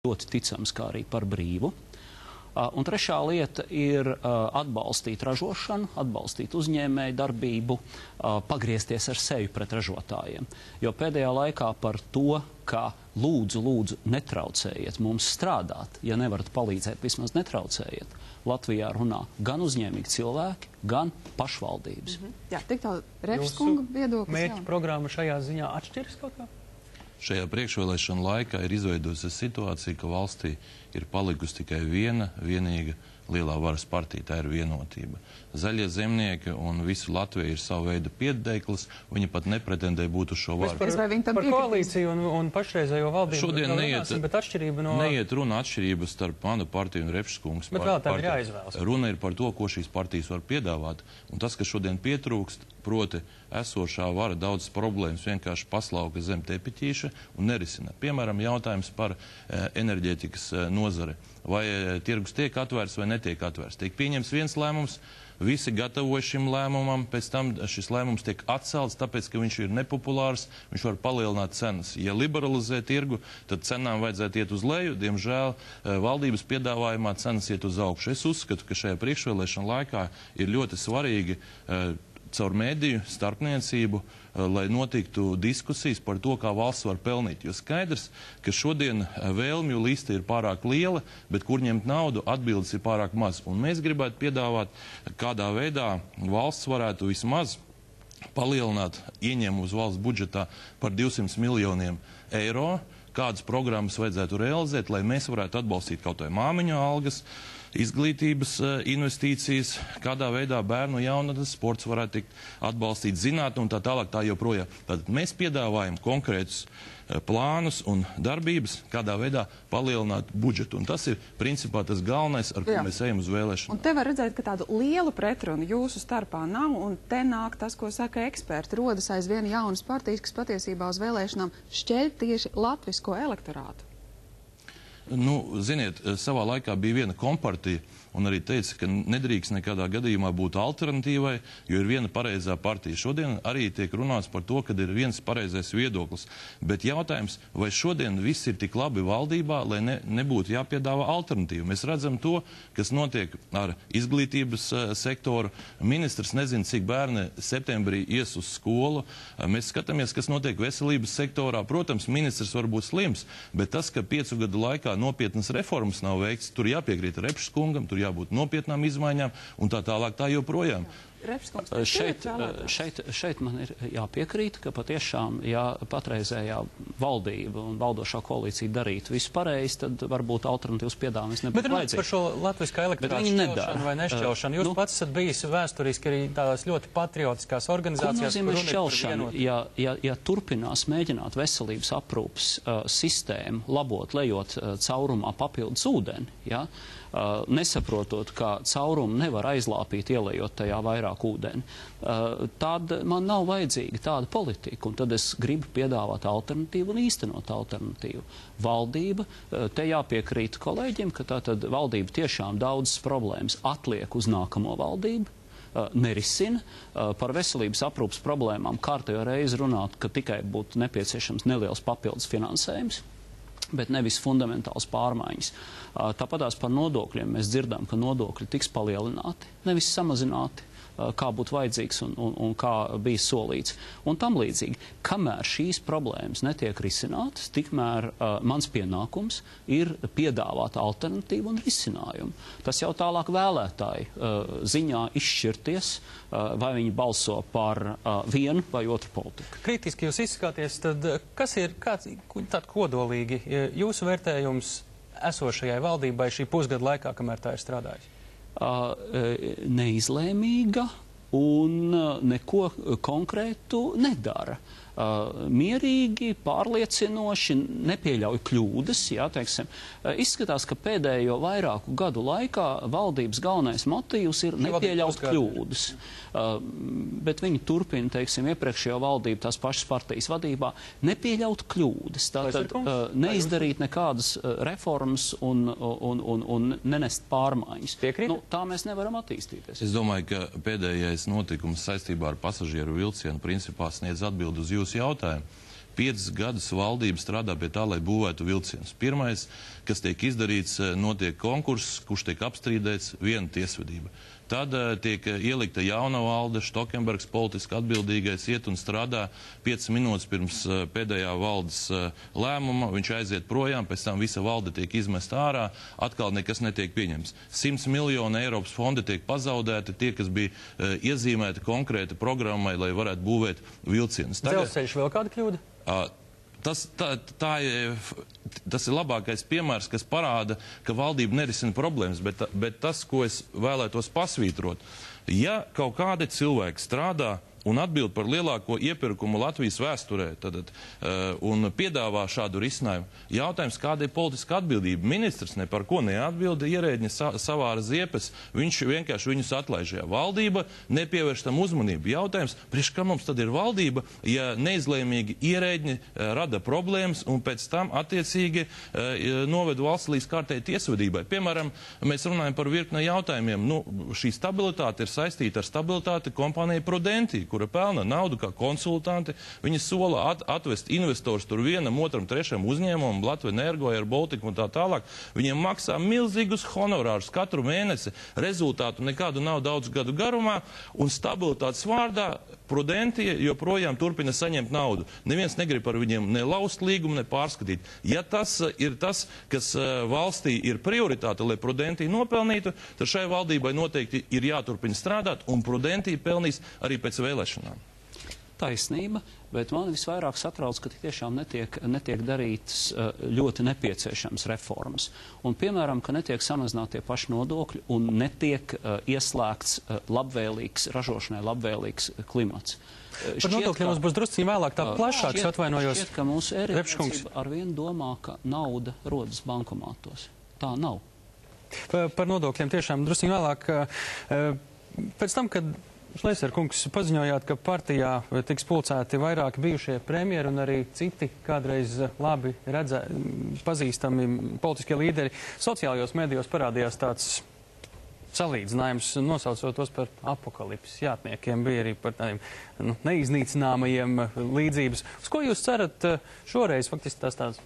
ļoti ticams, kā arī par brīvu. Un trešā lieta ir atbalstīt ražošanu, atbalstīt uzņēmēju darbību, pagriezties ar sevi pret ražotājiem. Jo pēdējā laikā par to, ka lūdzu, netraucējiet mums strādāt, ja nevarat palīdzēt, vismaz netraucējiet, Latvijā runā gan uzņēmīgi cilvēki, gan pašvaldības. Jā, tik tā Repšs kunga viedoklis. Mērķa programma šajā ziņā atšķiras kaut kā? Šajā priekšvēlēšana laikā ir izveidojusies situācija, ka valstī ir palikusi tikai vienīga lielā varas partija, tā ir Vienotība. Zaļie zemnieki un visu Latviju ir savu veidu pieddeiklis, viņi pat nepretendē būt uz šo varu. Par koalīciju un pašreizējo valdību šodien neiet runa atšķirības starp manu partiju un Repšs kungas partiju. Bet vēl tā ir jāizvēlas. Runa ir par to, ko šīs partijas var piedāvāt, un tas, kas šodien pietrūkst, proti esošā vara daudz problēmas vienkārši paslauka zem tepiķīša un nerisina. Piemēram, jautājums par enerģētikas nozare. Vai tirgus tiek atvērts vai netiek atvērts. Tiek pieņems viens lēmums, visi gatavojas šim lēmumam, pēc tam šis lēmums tiek atcelts, tāpēc, ka viņš ir nepopulārs, viņš var palielināt cenas. Ja liberalizē tirgu, tad cenām vajadzētu iet uz leju, diemžēl valdības piedāvājumā cenas iet uz augšu. Es uzskatu, ka šajā priekšvēlēšana laikā ir ļoti svarīgi caur mēdīju starpniecību, lai notiktu diskusijas par to, kā valsts var pelnīt. Jo skaidrs, ka šodien vēlmju lista ir pārāk liela, bet kur ņemt naudu, atbildes ir pārāk maz. Un mēs gribētu piedāvāt, kādā veidā valsts varētu vismaz palielināt ieņēmumus valsts budžetā par 200 miljoniem eiro, kādas programmas vajadzētu realizēt, lai mēs varētu atbalstīt kaut vai māmiņu algas, izglītības investīcijas, kādā veidā bērnu jaunatnes sports varētu tikt atbalstīt, zinātni un tā tālāk tā joprojām. Tad mēs piedāvājam konkrētus plānus un darbības, kādā veidā palielināt budžetu. Un tas ir principā tas galvenais, ar ko mēs ejam uz vēlēšanām. Un te var redzēt, ka tādu lielu pretrunu jūsu starpā nav, un te nāk tas, ko saka eksperti. Rodas aizvien jaunas partijas, kas patiesībā uz vēlēšanām šķeļ tieši latvisko elektorātu. Nu, ziniet, savā laikā bija viena kompartija, un arī teica, ka nedrīkst nekādā gadījumā būt alternatīvai, jo ir viena pareizā partija. Šodien arī tiek runāts par to, ka ir viens pareizais viedoklis. Bet jautājums, vai šodien viss ir tik labi valdībā, lai nebūtu jāpiedāvā alternatīva? Mēs redzam to, kas notiek ar izglītības sektoru. Ministrs nezina, cik bērni septembrī ies uz skolu. Mēs skatāmies, kas notiek veselības sektorā. Protams, ministrs var būt slims, bet tas, ka 5 gadu laikā nopietnas reformas nav veikts, tur jāpiekrīt Repšs kungam, tur jābūt nopietnām izmaiņām un tā tālāk tā joprojām. Šeit man ir jāpiekrīt, ka patiešām, ja patreizējā valdība un valdošā koalīcija darītu visu pareizi, tad varbūt alternatīvas piedāvājums nebūtu vajadzīgs. Bet par šo latviskā elektorātu šķelšanu vai nešķelšanu. Jūs pats esat bijis vēsturiski arī tādās ļoti patriotiskās organizācijās. Ko nozīmē šķelšana? Ja turpinās mēģināt veselības aprūpas sistēmu labot, lejot caurumā papildus ūdeni, ja, nesaprotot, ka caurumu nevar aizlāpīt, ielejot tajā vairāk ūdeni, tad man nav vajadzīga tāda politika, un tad es gribu piedāvāt alternatīvu un īstenot alternatīvu. Valdība, te jāpiekrīt kolēģiem, ka tātad valdība tiešām daudzas problēmas atliek uz nākamo valdību, nerisina. Par veselības aprūpas problēmām kārtējo reizi runāt, ka tikai būtu nepieciešams neliels papildus finansējums, bet nevis fundamentāls pārmaiņas. Tāpatās par nodokļiem mēs dzirdam, ka nodokļi tiks palielināti, nevis samazināti, kā būtu vajadzīgs un kā bija solīts. Un tam līdzīgi, kamēr šīs problēmas netiek risinātas, tikmēr mans pienākums ir piedāvāt alternatīvu un risinājumu. Tas jau tālāk vēlētāju ziņā izšķirties, vai viņi balso par vienu vai otru politiku. Kritiski jūs izskāties, tad kas ir tād kodolīgi jūsu vērtējums esošajai valdībai šī pusgada laikā, kamēr tā ir strādājusi? Neizlēmīga un neko konkrētu nedara. Mierīgi, pārliecinoši, nepieļauj kļūdas, jā, teiksim. Izskatās, ka pēdējo vairāku gadu laikā valdības galvenais motīvs ir nepieļaut kļūdas. Bet viņi turpina, teiksim, iepriekšējo valdību tās pašas partijas vadībā, nepieļaut kļūdas. Tātad neizdarīt nekādas reformas un nenest pārmaiņas. Nu, tā mēs nevaram attīstīties. Es domāju, ka pēdējais notikums saistībā ar pasažieru vilcienu principā sniedz atbildi uz jūsu jautājumu. 5 gadus valdība strādā pie tā, lai būvētu vilcienus. Pirmais, kas tiek izdarīts, notiek konkurss, kurš tiek apstrīdēts, viena tiesvedība. Tad tiek ielikta jauna valde, Štokenbergs politiski atbildīgais iet un strādā 5 minūtes pirms pēdējā valdes lēmuma, viņš aiziet projām, pēc tam visa valde tiek izmesta ārā, atkal nekas netiek pieņems. 100 miljoni Eiropas fondi tiek pazaudēti, tie, kas bija iezīmēti konkrēti programmai, lai varētu būvēt vilcienus. Dzelzceļš vēl kāda kļūda? Tas ir labākais piemērs, kas parāda, ka valdība nerisina problēmas, bet tas, ko es vēlētos pasvītrot, ja kaut kādi cilvēki strādā un atbild par lielāko iepirkumu Latvijas vēsturē un piedāvā šādu risinājumu. Jautājums, kāda ir politiska atbildība? Ministrs ne par ko neatbilda, ierēģi savāra ziepes, viņš vienkārši viņus atlaiž. Valdība nepievērš tam uzmanību. Jautājums, priekš kā mums tad ir valdība, ja neizlēmīgi ierēģi rada problēmas un pēc tam attiecīgi noved valsts līdz kārtēji tiesvedībai. Piemēram, mēs runājam par virkni jautājumiem. Šī stabilitāte ir saistīta ar stabilitāti kompānijai Prudenti, kura pelna naudu kā konsultanti. Viņi sola atvest investors tur vienam, otram, trešam uzņēmumam, Latvenergo, Air Baltica un tā tālāk. Viņiem maksā milzīgus honorārus katru mēnesi. Rezultātu nekādu nav daudz gadu garumā, un stabilitātes vārdā Prudenti joprojām turpina saņemt naudu. Neviens negrib par viņiem ne laust līgumu, ne pārskatīt. Ja tas ir tas, kas valstī ir prioritāte, lai Prudenti nopelnītu, tad šai valdībai noteikti ir jāturpina strādāt, un Prudenti pelnīs arī pēc vēlēšanām. Taisnība, bet man visvairāk satrauc, ka tiešām netiek darītas ļoti nepieciešams reformas. Un, piemēram, ka netiek samazinātie paši nodokļi un netiek ieslēgts ražošanai labvēlīgs klimats. Par nodokļiem mums būs drusciņi vēlāk tā plašāks, atvainojos. Šķiet, ka mūsu ērētniecība arvien domā, ka nauda rodas bankomātos. Tā nav. Par nodokļiem tiešām drusciņi vēlāk. Pēc tam, kad Šlēser kungs paziņojāt, ka partijā tiks pulcēti vairāki bijušie premjeri un arī citi kādreiz labi pazīstami politiskie līderi. Sociālajos medijos parādījās tāds salīdzinājums, nosaucot tos par apokalipses jātniekiem, bija arī par tādiem neiznīcināmajiem līdzības. Uz ko jūs cerat šoreiz, faktiski tāds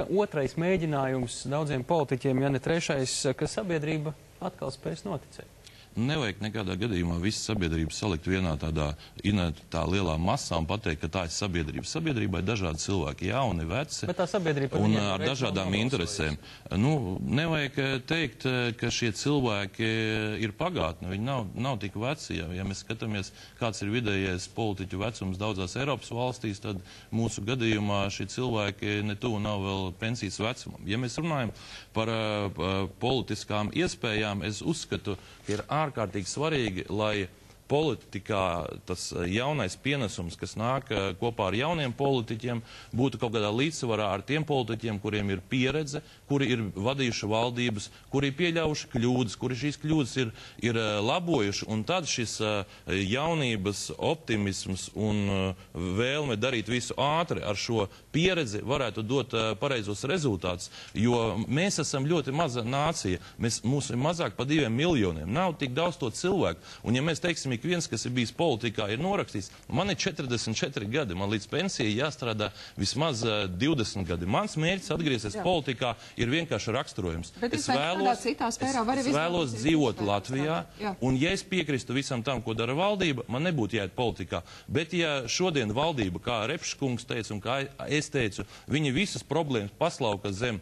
otrais mēģinājums daudziem politiķiem, ja ne trešais, ka sabiedrība atkal spēs noticēt? Nevajag nekādā gadījumā visu sabiedrību salikt vienā tā lielā masā un pateikt, ka tā ir sabiedrība. Sabiedrībā ir dažādi cilvēki, jauni, veci un ar dažādām interesēm. Nevajag teikt, ka šie cilvēki ir pagātne, viņi nav tik veci. Ja mēs skatāmies, kāds ir vidējais politiķu vecums daudzās Eiropas valstīs, tad mūsu gadījumā šie cilvēki ne tuvu nav vēl pensijas vecumam. Ja mēs runājam par politiskām iespējām, es uzskatu, ka ir ārkārtīgi svarīgi, lai politikā tas jaunais pienesums, kas nāk kopā ar jauniem politiķiem, būtu kaut kādā līdzsvarā ar tiem politiķiem, kuriem ir pieredze, kuri ir vadījuši valdības, kuri ir pieļaujuši kļūdas, kuri šīs kļūdas ir labojuši, un tad šis jaunības optimisms un vēlme darīt visu ātri ar šo pieredzi varētu dot pareizos rezultātus, jo mēs esam ļoti maza nācija, mūs ir mazāk pa 2 miljoniem, nav tik daudz to cilvēku, un ja mēs teiksim, ik viens, kas ir bijis politikā, ir norakstīts. Man ir 44 gadi, man līdz pensijai jāstrādā vismaz 20 gadi. Mans mērķis atgriezties politikā ir vienkārši raksturojums. Es vēlos dzīvot Latvijā, un ja es piekristu visam tam, ko dara valdība, man nebūtu jāiet politikā. Bet ja šodien valdība, kā Repškungs teica un kā es teicu, viņi visas problēmas paslauka zem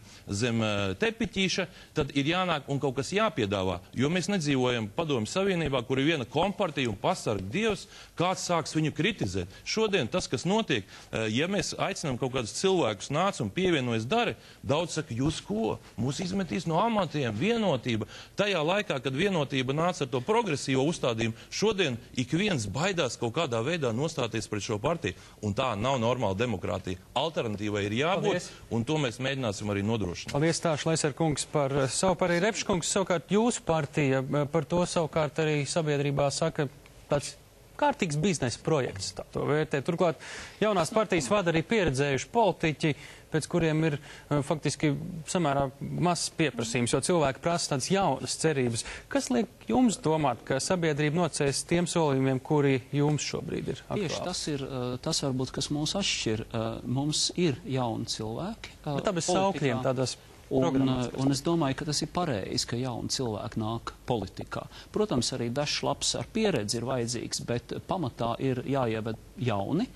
tepiķīša, tad ir jānāk un kaut kas jāpiedāvā, jo mēs nedzīvojam Padomju Savienībā, kur ir viena kompartija un pasarg Dievs, kāds sāks viņu kritizēt. Šodien tas, kas notiek, ja mēs aicinām kaut kādus cilvēkus nāc un pievienojas dari, daudz saka, jūs ko? Mūs izmetīs no amatiem, vienotība. Tajā laikā, kad vienotība nāca ar to progresīvo uzstādījumu, šodien ik viens baidās kaut kādā veidā nostāties pret šo partiju. Un tā nav normāla demokrātija. Alternatīvai ir jābūt, un to mēs mēģināsim arī nodrošināt. Paldies tā, Šlēser kungs, par savu arī Repškungs. Savukārt jūsu partija par to savukārt arī sabiedrībā saka, tāds kārtīgs biznesa projekts, tā to vērtē. Turklāt jaunās partijas vada arī pieredzējuši politiķi. pēc kuriem ir faktiski samērā mazs pieprasījums, jo cilvēki prasa tādas jaunas cerības. Kas liek jums domāt, ka sabiedrība nocēs tiem solījumiem, kuri jums šobrīd ir aktuāli? Tieši tas ir tas varbūt, kas mūs atšķir. Mums ir jauni cilvēki. Bet tā bez saukļiem tādās programmās. Un es domāju, ka tas ir pareizi, ka jauni cilvēki nāk politikā. Protams, arī dažs labs ar pieredzi ir vajadzīgs, bet pamatā ir jāieved jauni.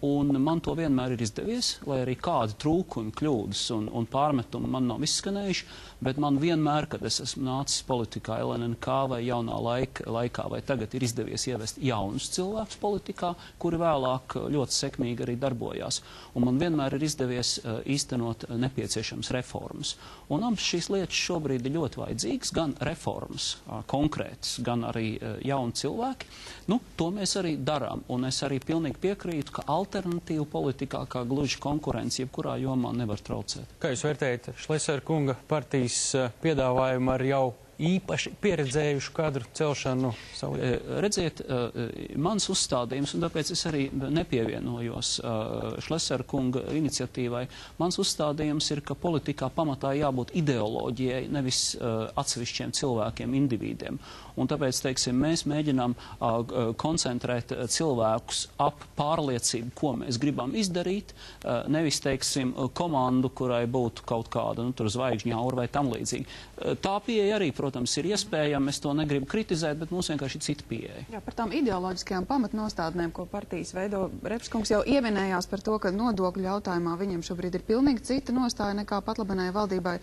Un man to vienmēr ir izdevies, lai arī kādi trūkumi, kļūdas un pārmetumi man nav izskanējuši, bet man vienmēr, kad es esmu nācis politikā LNNK vai jaunā laikā vai tagad ir izdevies ievest jaunus cilvēkus politikā, kuri vēlāk ļoti sekmīgi arī darbojās. Un man vienmēr ir izdevies īstenot nepieciešams reformas. Un abas šīs lietas šobrīd ir ļoti vajadzīgas, gan reformas konkrētas, gan arī jauni cilvēki. Nu, to mēs arī darām, un es arī pilnīgi piekrītu, ka alternatīva politikā, kā gluži konkurence, jebkurā jomā nevar traucēt. Kā jūs vērtējat Šlesera kunga partijas piedāvājumu ar jau īpaši pieredzējušu kadru celšanu savu? Redziet, mans uzstādījums, un tāpēc es arī nepievienojos Šlesera kunga iniciatīvai, mans uzstādījums ir, ka politikā pamatā jābūt ideoloģijai, nevis atsevišķiem cilvēkiem, individiem. Un tāpēc, teiksim, mēs mēģinām koncentrēt cilvēkus ap pārliecību, ko mēs gribam izdarīt, nevis, teiksim, komandu, kurai būtu kaut kāda, nu, tur zvaigžņa aura vai tam līdzīgi. Tā pieeja arī, protams, ir iespējama, es to negribu kritizēt, bet mums vienkārši ir cita pieeja. Jā, par tām ideoloģiskajām pamatnostādnēm, ko partijas veido, Repskungs jau ieminējās par to, ka nodokļu jautājumā viņam šobrīd ir pilnīgi cita nostāja nekā patlabenai valdībai.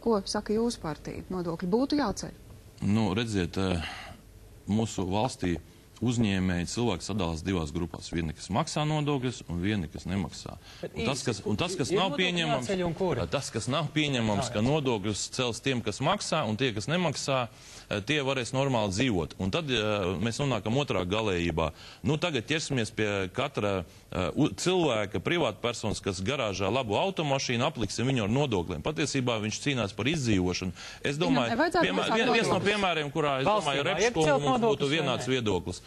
Ko saka jūsu partija? Nodokļi būtu jāceļ? Nu, redziet, mūsu valstī uzņēmēji cilvēki sadalās divās grupās. Vieni, kas maksā nodokļus, un vieni, kas nemaksā. Un tas, kas nav pieņemams, ka nodokļus cels tiem, kas maksā, un tie, kas nemaksā, tie varēs normāli dzīvot. Un tad mēs nonākam otrā galējībā. Nu, tagad ķersimies pie katra cilvēka, privātpersonas, kas garāžā labu automašīnu, apliksim viņu ar nodokļiem. Patiesībā viņš cīnās par izdzīvošanu. Es domāju, viens no piemēriem, kurā, es domāju, Repskungu mums būtu vienāds viedoklis.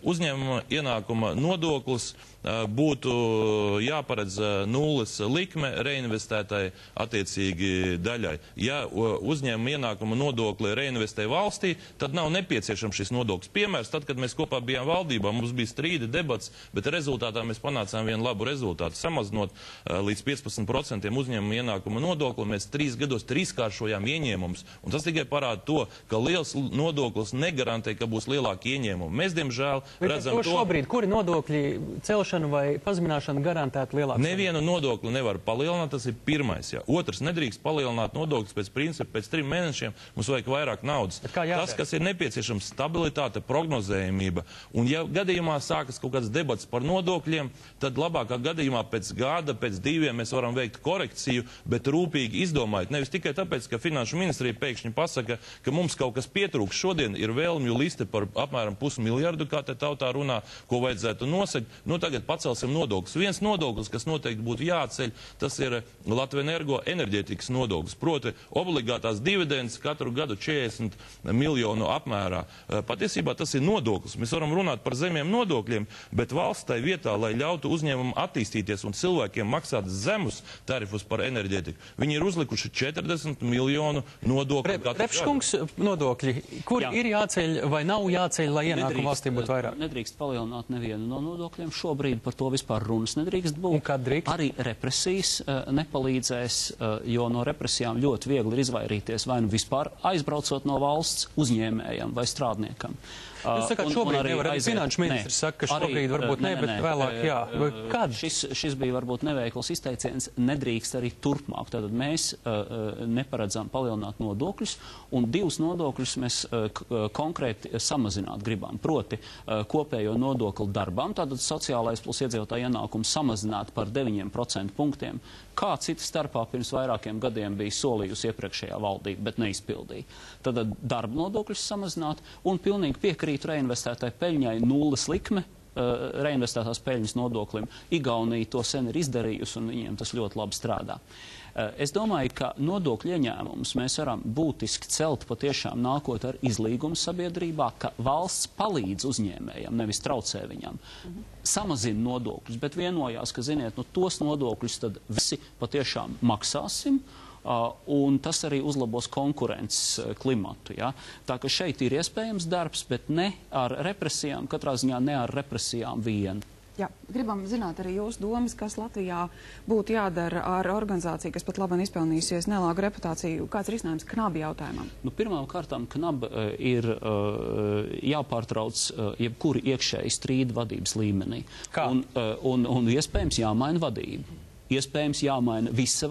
Uzņēmuma ienākuma nodoklis būtu jāparedz nulles likme reinvestētai attiecīgi daļai. Ja uzņēmuma ienākuma nodokli reinvestē valstī, tad nav nepieciešams šis nodoklis. Piemērs, tad, kad mēs kopā bijām valdībā, mums bija strīdi, debats, bet rezultātā mēs panācām vienu labu rezultātu. Samazinot līdz 15% uzņēmuma ienākuma nodokli, mēs 3 gados trīskāršojām ieņēmumus. Un tas tikai parāda to, ka liels nodoklis negarantē, ka būs lielāki ieņēmumi. Mēs, diemžēl, redzam to... Šobrīd, kuri nodokļi celšana vai pazemināšana garantētu lielāku? Nevienu nodokli nevar palielināt, tas ir pirmais. Jā. Otrs, nedrīkst palielināt nodokļus pēc principa, pēc 3 mēnešiem mums vajag vairāk naudas. Tas, kas ir nepieciešams, stabilitāte, prognozējumība. Un ja gadījumā sākas kaut kāds debats par nodokļiem, tad labākā gadījumā pēc gada, pēc 2 mēs varam veikt korekciju, bet rūpīgi izdomājot. Nevis tikai tāpēc, ka Finanšu ministrija pēkšņi pasaka, ka mums kaut kas pietrūks. Šodien ir vēlmju liste par apmēram 500 miljardu, kā te tautā runā, ko vajadzētu nosegt. Nu, tagad pacelsim nodokļus. Viens nodoklis, kas noteikti būtu jāceļ, tas ir Latvenergo enerģētikas nodoklis. Proti, obligātās dividendes katru gadu 40 miljonu apmērā. Patiesībā tas ir nodoklis. Mēs varam runāt par zemiem nodokļiem, bet valsts tai vietā, lai ļautu uzņēmumu attīstīties un cilvēkiem maksāt zemus tarifus par enerģētiku, viņi ir uzlikuši 40 miljonu nodokļu katru gadu. Repskungs, nodokļi, kuri ir jāceļ vai nav jāceļ, lai ienākumu valstī būtu vairāk? Nedrīkst palielināt nevienu no nodokļiem. Šobrīd par to vispār runas nedrīkst būt. Un kad drīkst? Arī represijas nepalīdzēs, jo no represijām ļoti viegli ir izvairīties vai nu vispār aizbraucot no valsts uzņēmējam vai strādniekam. Jūs sakāt, šobrīd nevar, arī finanšu ministrs saka, ka šobrīd varbūt ne, bet vēlāk jā. Kad? Šis bija varbūt neveikls izteiciens, nedrīkst arī turpmāk. Tātad mēs neparedzām palielināt nodokļus, un 2 nodokļus mēs konkrēti samazināt gribam. Proti, kopējo nodokli darbām, tātad sociālais plus iedzīvotāju ienākums samazināt par 9% punktiem, kā cita starpā pirms vairākiem gadiem bija solījusi iepriekšējā valdība, bet neizpildīja. Tad darba nodokļus samazināt un pilnīgi piekrīt reinvestētai peļņai nulles likme reinvestētās peļņas nodoklim. Igaunija to sen ir izdarījusi, un viņiem tas ļoti labi strādā. Es domāju, ka nodokļu ieņēmumus mēs varam būtiski celt patiešām nākot ar izlīgumu sabiedrībā, ka valsts palīdz uzņēmējiem, nevis traucē viņam. Samazina nodokļus, bet vienojās, ka, ziniet, tos nodokļus tad visi patiešām maksāsim, un tas arī uzlabos konkurences klimatu. Ja? Tā ka šeit ir iespējams darbs, bet ne ar represijām, katrā ziņā ne ar represijām vien. Jā, gribam zināt arī jūsu domas, kas Latvijā būtu jādara ar organizāciju, kas pat labāk izpelnījusies nelāgu reputāciju. Kāds ir risinājums KNAB jautājumam? Pirmām kārtām KNAB ir jāpārtrauc jebkuri iekšēji strīdu vadības līmenī. Kā? Un iespējams jāmaina vadība. Iespējams jāmaina visa